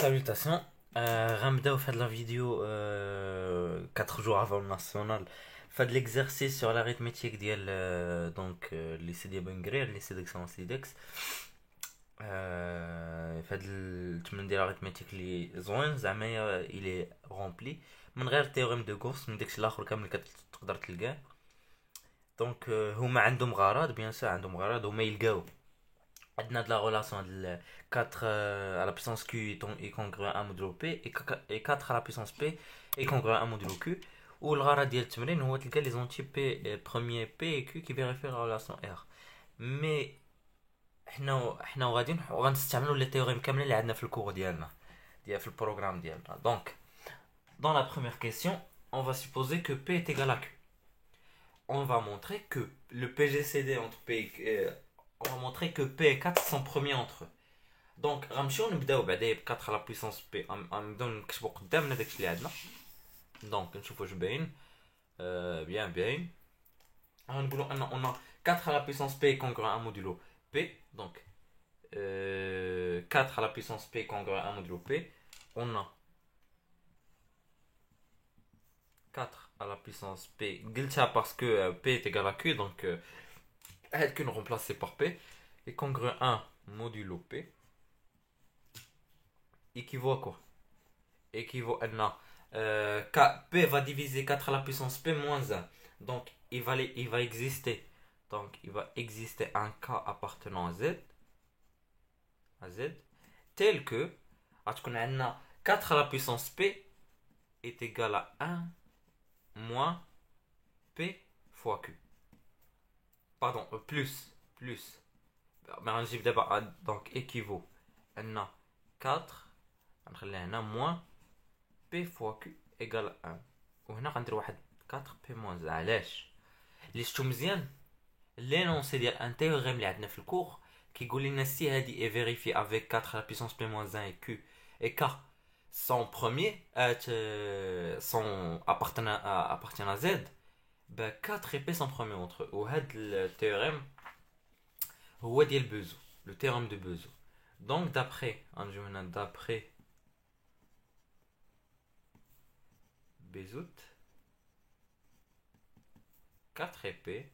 Salutations. Ramda fait de la vidéo 4 jours avant le national. Fait de l'exercice sur l'arithmétique ديال lycée ديال بنغرير lycée d'excellence ليدكس. فهاد التمرين ديال l'arithmétique اللي زوين زعما il est rempli من غير théorème de Gauss من داكشي الاخر كامل تقدر تلقاه. دونك هما عندهم غرض بيان سور عندهم غرض هما يلقاو عندنا de la relation de 4 à la puissance q est congruent à modulo p et 4 à la puissance p est congruent à modulo q. والغرض ديال التمرين هو تلقى لي زونتي بي بروميير بي et q qui vérifient la relation r. مي حنا غنستعملوا لي تيوريم كاملين اللي عندنا في الكور ديالنا في البروغرام ديالنا. دونك dans la première question on va supposer que p est égal à q. On va montrer que le PGCD entre p et on va montrer que p et 4 sont premiers entre eux. Donc غنمشيو نبداو بعدا ب 4 على puissance p غنبداو نكتبو قدامنا داكشي اللي عندنا. دونك نشوفو واش باين. Bien باين. غنقولو ان on a 4 à la puissance p congruent à modulo p. Donc 4 à la puissance p congruent à modulo p. On a 4 à la puissance p قلتها parce que p est égal à q. Donc هاد q remplacé par p est congruent à modulo p équivaut à quoi? Équivaut à p va diviser 4 à la puissance p moins 1. Donc il va exister. Donc il va exister un k appartenant à z tel que 4 à la puissance p est égal à 1 moins p fois q. Pardon, plus. Donc équivaut à 4 moins p fois q égale 1. وهنا غندير واحد 4 p moins 1. علاش؟ اللي شفتو مزيان لينونسي ديال ان تيوريم اللي عندنا في الكور كيقول لنا سي هادي est vérifiée avec 4 à la puissance p moins 1 et q et k sont premiers sont appartiennent à z. Ben 4 et p sont premiers entre eux. وهاد التيوريم هو ديال بوزو le théorème de Bezout. Donc d'après Bezout 4 et p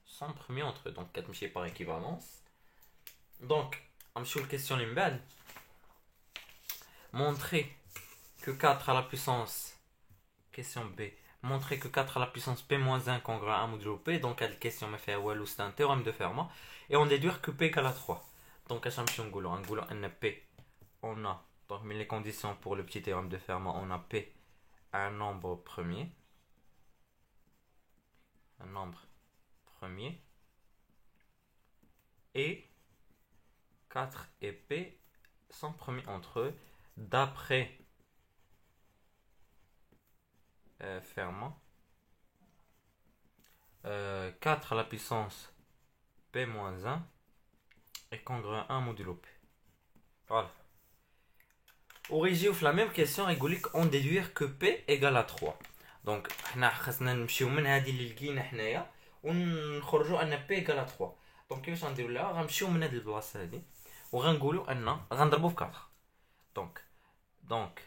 sont premiers entre eux. Donc 4 مشي par équivalence. Donc نمشيو للكيسيون اللي من بعد. Montrer que 4 à la puissance question B. Montrer que 4 à la puissance p moins 1 congruent à modulo p. Donc la question m'a fait ouais, c'est un théorème de Fermat et on déduire que p égale à 3. Donc à chaque on a p on a donc mais les conditions pour le petit théorème de Fermat, on a p un nombre premier et 4 et p sont premiers entre eux d'après Fermat. 4 à la puissance p moins 1 est congruent à 1 modulo p. Voilà. Origine la même question يقول لك on déduire que p égale à 3. Donc حنا خاصنا نمشيو من هذه اللي لقينا حنايا ونخرجوا ان p égale à 3. دونك كيفاش غنديروا لها؟ غنمشيو من هذه البلاصه هذه وغنقولوا ان غنضربوا في 4. Donc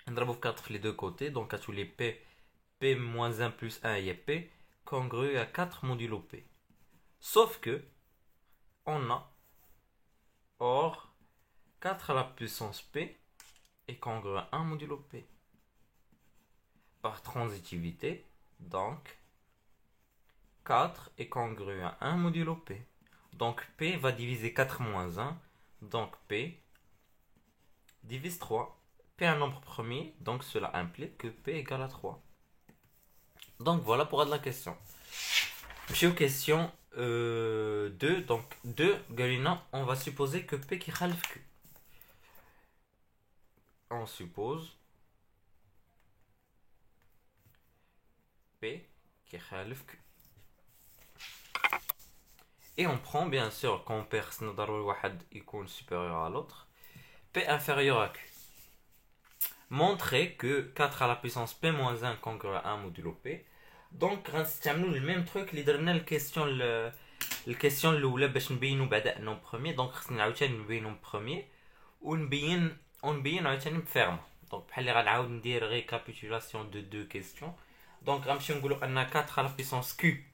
نضربوا في 4 في les deux côtés. Donc à tous les p moins 1 plus 1 y a p congru à 4 modulo p. Sauf que on a or 4 à la puissance p est congru à 1 modulo p. Par transitivité, donc 4 est congru à 1 modulo p. Donc p va diviser 4 moins 1. Donc p divise 3. P est un nombre premier, donc cela implique que p égale à 3. Donc voilà pour la question. Je suis aux questions 2. Donc 2, Galina, on va supposer que p qui khalif q. On suppose p qui khalif q. Et on prend bien sûr qu'on perce icône supérieur à l'autre. P inférieur à q. Montrer que 4 à la puissance p moins 1 congruent à 1 modulo p. Donc غنستعملوا le même truc اللي درنا الكيستيون الكيسيون الاولى باش نبينوا بدأنا بروميي دونك خصنا عاوتاني نبينوا بروميي ونبين عاوتاني بفيرما دونك بحال اللي غنعاود ندير ريكابيتولاسيون دو كيسيون دونك غنمشيو نقولوا ان 4 à la puissance q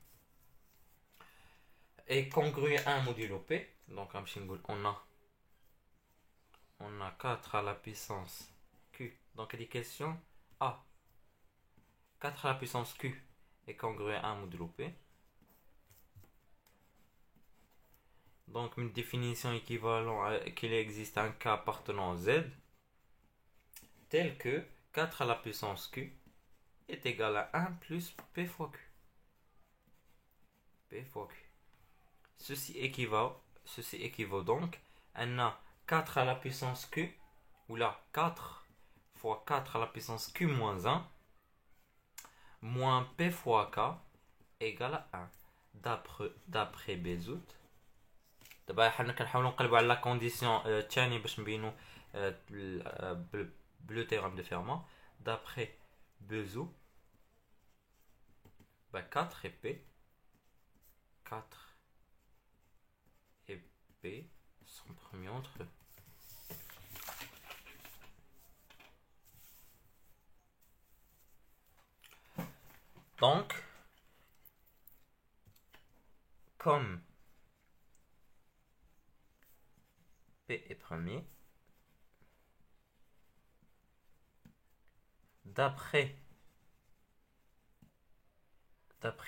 est congru à 1 modulo p donc غنمشي نقول on a 4 à la puissance q donc les questions a 4 à la puissance q est congru à 1 modulo p. Donc, une définition équivalente qu'il existe un cas appartenant à Z, tel que 4 à la puissance Q est égal à 1 plus P fois Q. P fois Q. Ceci équivaut donc à 4 à la puissance Q, ou là 4 fois 4 à la puissance Q moins 1, moins P fois K égale à 1. D'après Bézout. دابا حنا كنحاولوا نقلبوا على لا كونديسيون الثاني باش نبينوا بلو تيرام دو فيرما d'après Bezout 4 et P 4 et P sont promis entre eux. Donc comme P est premier, d'après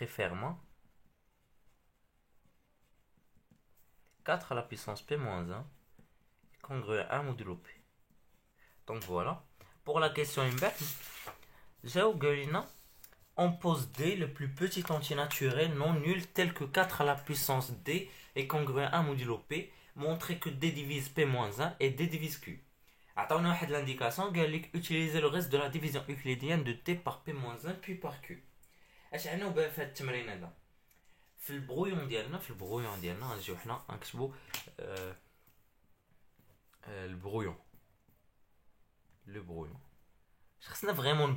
Fermat, 4 à la puissance P moins 1 est congru à 1 modulo P. Donc voilà. Pour la question imbert, on pose D le plus petit antinaturel non nul tel que 4 à la puissance D est congru à 1 modulo P. Montrer que D divise P moins 1 et D divise Q. عطاونا واحد l'indication قال لك utiliser le reste de la division euclidienne de D par P moins 1 puis par Q. اش عناو بها في هاد التمرين هذا في البرويون ديالنا غنجيو حنا غنكتبوا البرويون اش خصنا فريمون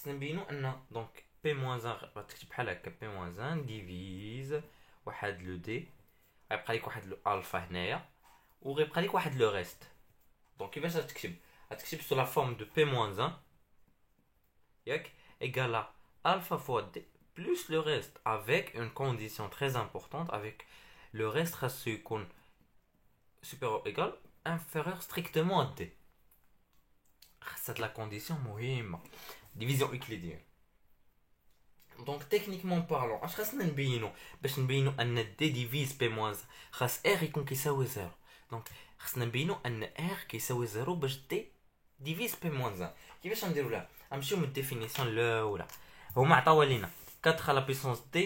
نبينو ان دونك P moins 1 غتكتب بحال هكا P moins 1 ديفيز واحد لو D غيبقى لك واحد الفا هنايا وغيبقى لك واحد لو ريست دونك كيفاش غتكتب سو لا فورم دو بي موان 1 ياك ايغال alpha fois d plus le reste avec une condition très importante avec le reste خاصو يكون supérieur ou égal inférieur strictement à d خاص هاد لا كونديسيون مهمه division euclidienne. Donc techniquement parlant اش خاصنا نبينو باش نبينو ان d divise p moins خاص r يكون كيساوي 0 دونك خاصنا نبينو ان r كيساوي 0 باش d divise p moins 1 كيفاش نديرو لها غنمشيو من الديفينيسيون الاولى هما عطاوها لينا 4 à la puissance d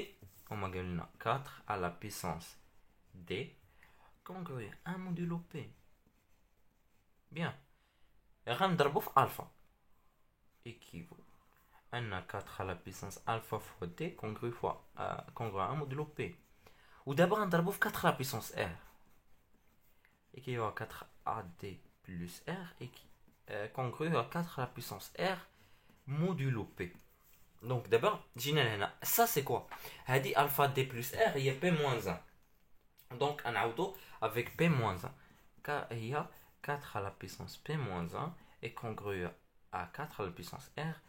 هما قالوا لنا 4 à la puissance d congru 1 modulo p bien غنضربو في alpha équivaut ان 4 à la puissance alpha fois d congru à 1 modulo p ودابا غنضربو في 4 à la puissance r équivaut à 4 à d plus r et congru à 4 à la puissance r modulo p. Donc d'abord جينا لهنا ça c'est quoi هادي alpha d plus r هي p moins 1 donc غنعوضو avec p moins 1 car هي 4 à la puissance p moins 1 est congru à 4 à la puissance r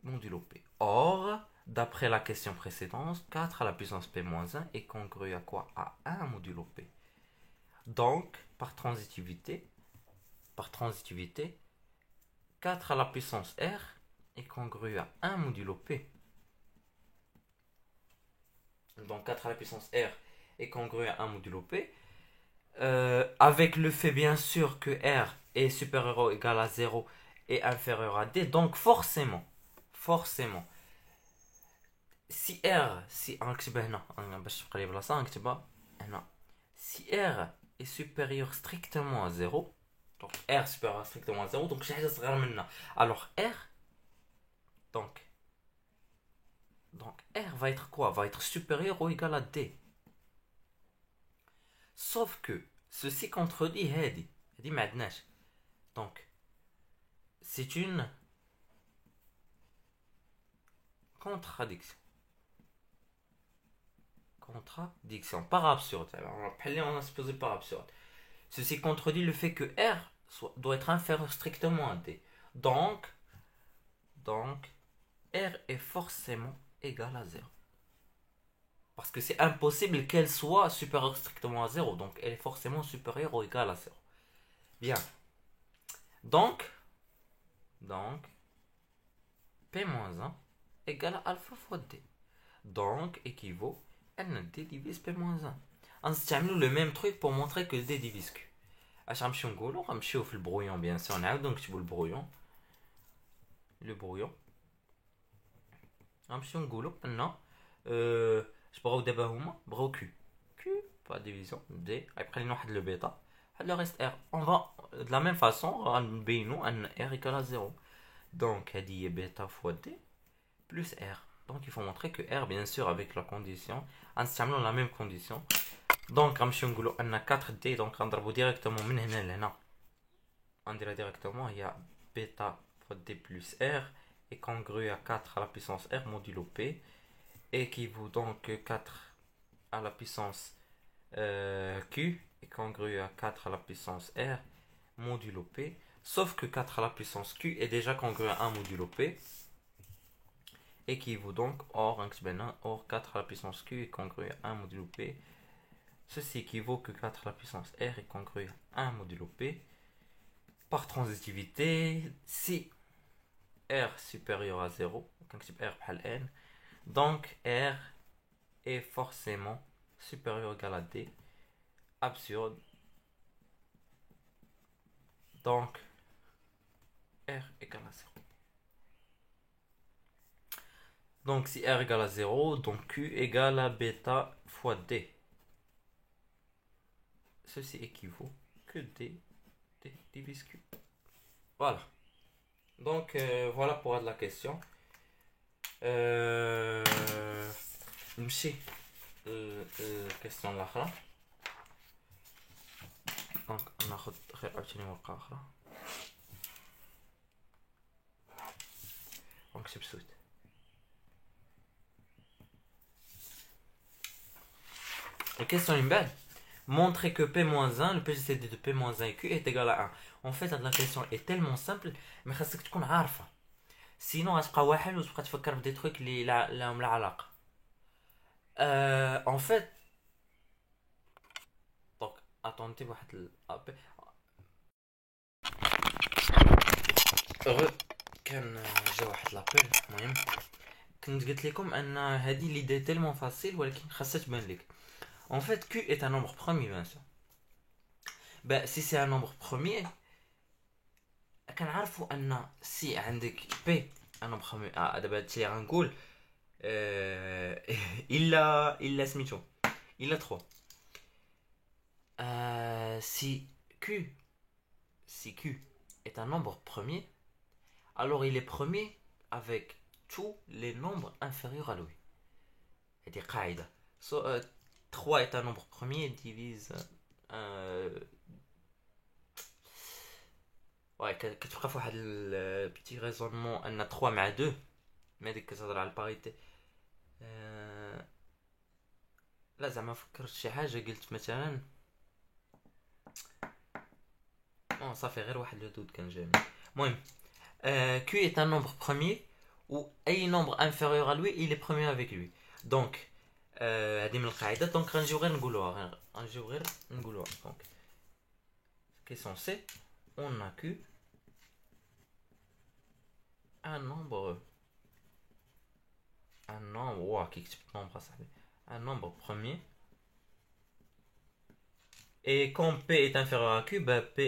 modulo p. Or d'après la question précédente 4 à la puissance p moins 1 est congru à quoi à 1 modulo p. Donc par transitivité 4 à la puissance r est congru à 1 modulo p. Donc 4 à la puissance r est congru à 1 modulo p. Avec le fait bien sûr que r est supérieur ou égal à 0 et inférieur à d. Donc forcément si r si r est supérieur strictement à 0 donc r supérieur strictement à 0 donc شي حاجه صغيره منا alors r donc r va être quoi va être supérieur ou égal à d sauf que ceci contredit هادي ما عندناش donc c'est une contradiction contradiction. Par absurde. Alors, on a supposé par absurde. Ceci contredit le fait que R doit être inférieur strictement à D. Donc, R est forcément égal à 0. Parce que c'est impossible qu'elle soit supérieure strictement à 0. Donc, elle est forcément supérieure ou égale à 0. Bien. Donc, P-1 égale à alpha fois D. Donc, équivaut n D divise P-1. On utilise le même truc pour montrer que D divise Q. اش غنمشيو نقولوا غنمشيو في البرويون بيان سور نعاودو نكتبوا البرويون غنمشيو نقولوا ان اش بغاو دابا هما بغاو كيو با ديفيزيون دي غيبقى لنا واحد لو بيتا واحد لو ريست ار اون فا دو لا ميم فاصون غنبينوا ان ار ايكال 0 دونك هادي هي بيتا فوا دي بلس ار دونك il faut montrer que r bien sûr avec la condition غنستعملوا la même condition. Donc, غنمشيو نقولوا ان 4D دونك غنضربوا ديريكتومون من هنا لهنا غنديرها ديريكتومون هي بيتا فوا دي بلس ار est congru à 4 à la puissance r modulo p équivaut donc 4 à la puissance q est congru à 4 à la puissance r modulo p sauf que 4 à la puissance q est déjà congru à 1 modulo p équivaut donc or 4 à la puissance q est congru à 1 modulo p. Ceci équivaut que 4 à la puissance r est congru à 1 modulo p. Par transitivité, si r supérieur à 0, r بحال n, donc r est forcément supérieur ou égal à d. Absurde. Donc r égale à 0. Donc si r égale à 0, donc q égale à bêta fois d. Ceci équivaut que D divise Q. Voilà. Donc, voilà pour la question. نمشي الكيستيون الاخرى. دونك ناخذ غير عاوتاني ورقه اخرى. ونكتب سويت. الكيستيون اللي من بعد montrer que P-1, le PGCD de P-1 et Q est égal à 1. En fait, la question est tellement simple, mais خاصك تكون عارفة. Sinon, غتبقى واحد وتبقى تفكر في دي تروك اللي لهم لا علاقة. En fait, donc attendez واحد كان جا واحد لابيل المهم كنت قلت لكم ان هذه ليدي تيلمون فاسيل ولكن خاصها تبان لك. En fait, Q est un nombre premier, bien sûr. Ben, si c'est un nombre premier, كنعرفوا ان si عندك P un nombre premier دابا هادشي غنقول الا سميتو الا 3 si Q est un nombre premier, alors il est premier avec tous les nombres inférieurs à lui. هادي قاعده. 3 est un nombre premier, divise ouais كتبقى فواحد البيتي ريزونمون ان 3 مع 2 ما ديك كتهضر على الباريتي. لا زعما فكرت شي حاجه قلت مثلا صافي غير واحد لو دود كان جاني. المهم Q est un nombre premier où اي nombre inférieur à lui il est premier avec lui. donc هذه من القاعده دونك غنجيو غير نقولوها دونك question C on a Q un nombre كي كتبت nombre صاحبي un nombre premier et quand P est inférieur à Q bah P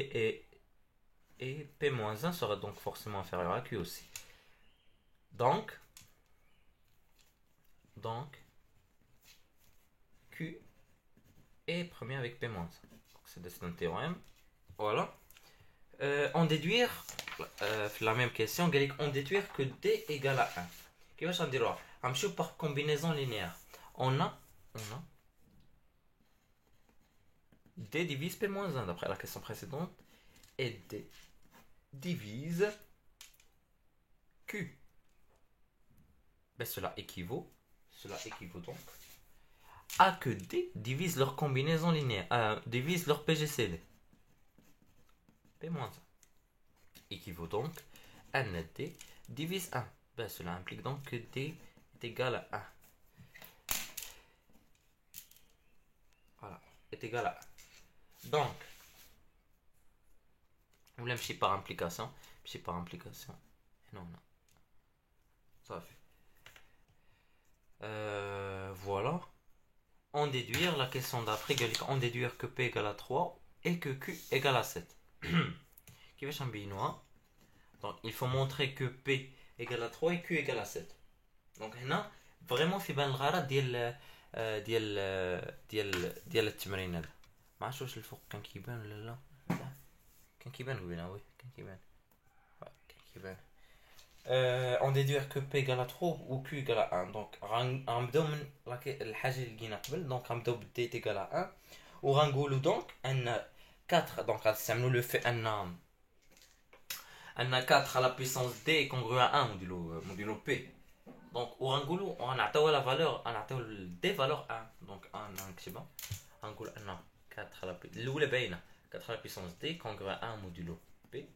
et P-1 sera donc forcément inférieur à Q aussi. Donc Q est premier avec P-1. C'est un théorème. Voilà. En déduire, la même question, en déduire que D égale à 1. كيفاش غنديروها؟ غنمشيو par combinaison linéaire. On a D divise P-1 d'après la question précédente et D divise Q. Ben, cela équivaut donc A que D divise leur combinaison linéaire, divise leur PGCD. P-1 équivaut donc à D divise 1. Ben, cela implique donc que D est égal à 1. Voilà, est égal à 1. Donc, on l'a mis par implication. Par implication. Non, non. Ça fait. Voilà. En déduire, la question d'après, en déduire que P égale à 3 et que Q égale à 7. Qui va changer noir. Donc, il faut montrer que P égale à 3 et Q égale à 7. Donc, هنا vraiment في بان الغرض ديال التمرين هذا. ما عرفتش واش الفوق كان كيبان ولا لا. كان كيبان قبيله وي كان كيبان. كان كيبان. On déduire que P égale à 3 ou Q égale à 1. Donc, غنبداو من الحاجة اللي لقينا قبل. Donc, غنبداو ب D égale à 1. وغنقولوا donc ان 4 donc غنستعملوا le fait ان 4 à la puissance D est congru à 1 modulo P. Donc, غنقولوا غنعطيو la valeur غنعطيو D valeur 1. Donc, 1 نكتبها. غنقول ان 4 à la puissance الاولى باينه 4 à la puissance D congru à 1 modulo P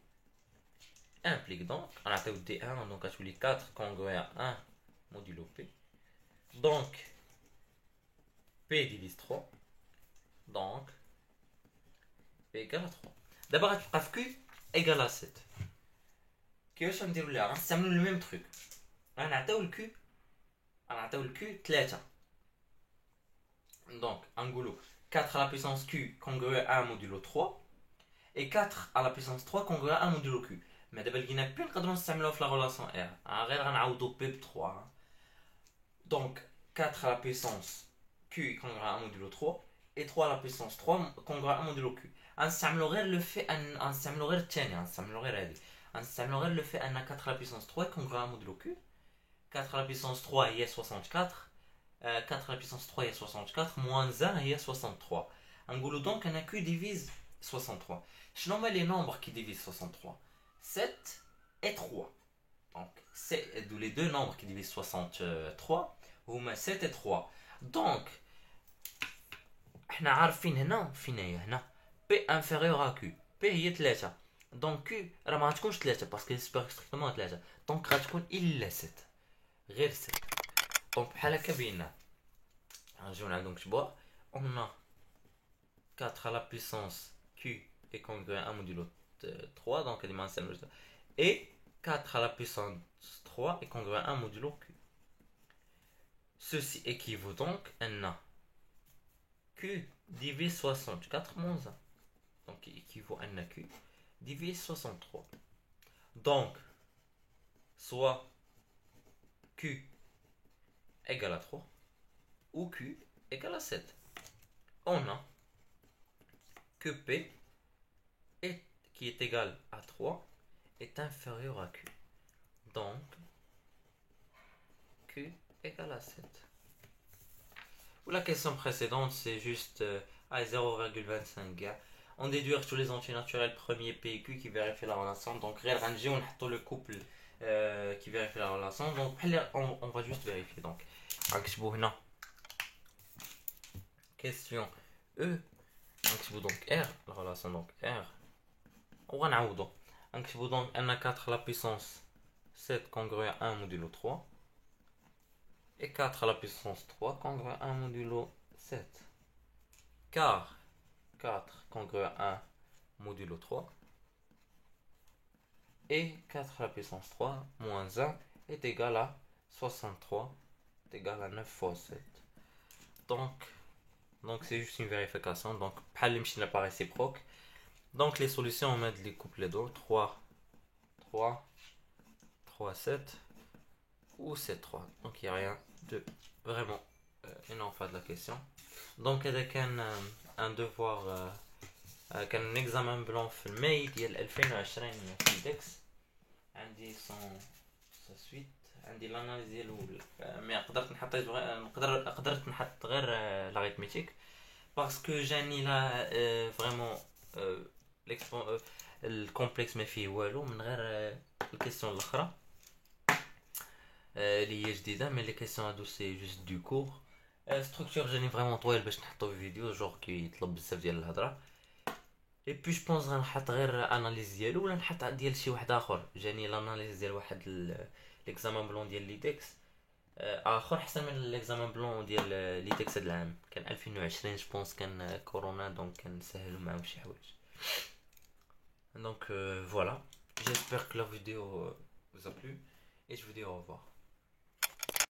implique donc, on a fait D1, donc à tous les 4 congruent à 1 modulo P. Donc, P divise 3. Donc, P égale à 3. D'abord, Q égale à 7. Qui va me dire là, c'est le même truc. On a le Q, le Q 3. Donc, en gros, 4 à la puissance Q congruent à 1 modulo 3. Et 4 à la puissance 3 congruent à 1 modulo Q. Mais d'abord, il n'y a plus de نستعملوها في la relation R. غير غنعوضو P ب 3. Donc, 4 à la puissance Q congruent à 1 modulo 3 et 3 à la puissance 3 congruent à 1 modulo Q. غنستعملو غير le fait غنستعملو غير الثاني غنستعملو غير هادي غنستعملو غير le fait أن 4 à la puissance 3 congruent à 1 modulo Q. 4 à la puissance 3 هي 64. 4 à la puissance 3 هي 64 moins 1 هي 63. غنقولو donc أن Q divise 63. شنو هما les nombres qui divisent 63? 7 et 3. Donc, c'est les deux nombres qui divisent 63. هما 7 et 3. Donc, احنا عارفين هنا هنا P inférieur à Q. P هي 3. Donc Q راه ما غتكونش 3 parce que c'est strictement 3. Donc غتكون إلا 7. غير 7. Donc بحال هكا بينا. نرجعو نعاودو نكتبوها. On a 4 à la puissance Q est congruent à 1 modulo 3, donc et 4 à la puissance 3 est congruent à 1 modulo Q. Ceci équivaut donc à Q divise 64 moins 1. Donc il équivaut à Q divise 63. Donc, soit Q égale à 3 ou Q égale à 7. On a que P qui est égal à 3 est inférieur à Q. Donc, Q égale à 7. Ou la question précédente, c'est juste à 0,25 gars. On déduire tous les entiers naturels premier P et Q qui vérifient la relation. Donc, on a le couple qui vérifie la relation. Donc, on va juste vérifier. Donc, question E. Donc, R, la relation donc R. On va نعوضو. نكتبو donc ان 4 à la puissance 7 congruent à 1 modulo 3 et 4 à la puissance 3 congruent à 1 modulo 7 car 4 congruent à 1 modulo 3 et 4 à la puissance 3 moins 1 est égal à 63 est égal à 9 fois 7. Donc c'est juste une vérification. Donc بحال اللي مشينا par réciproque. Donc les solutions, on met les couples les deux. 3, 3, 3, 7 ou 7, 3. Donc il n'y a rien de vraiment énorme de la question. Donc il y a un devoir, un examen blanc في الماي ديال 2020 في الدكس. عندي sa suite. عندي l'analyse ديالو مي قدرت نحط غير l'arithmétique parce que جاني là vraiment الكومبلكس ما فيه والو من غير الكيسيون الاخرى اللي هي جديده مي لي كيسيون هادو سي جوست دو كور ستركتور جاني فريمون طويل باش نحطو في فيديو جوغ كي يطلب بزاف ديال الهضره. اي بي جو بونس غنحط غير اناليز ديالو ولا نحط ديال شي واحد اخر. جاني الاناليز ديال واحد ليكزامان بلون ديال ليدكس اخر احسن من ليكزامان بلون ديال ليدكس هاد العام، كان 2020 جو بونس، كان كورونا دونك كان سهلوا معاهم شي حوايج. Donc voilà, j'espère que la vidéo vous a plu et je vous dis au revoir.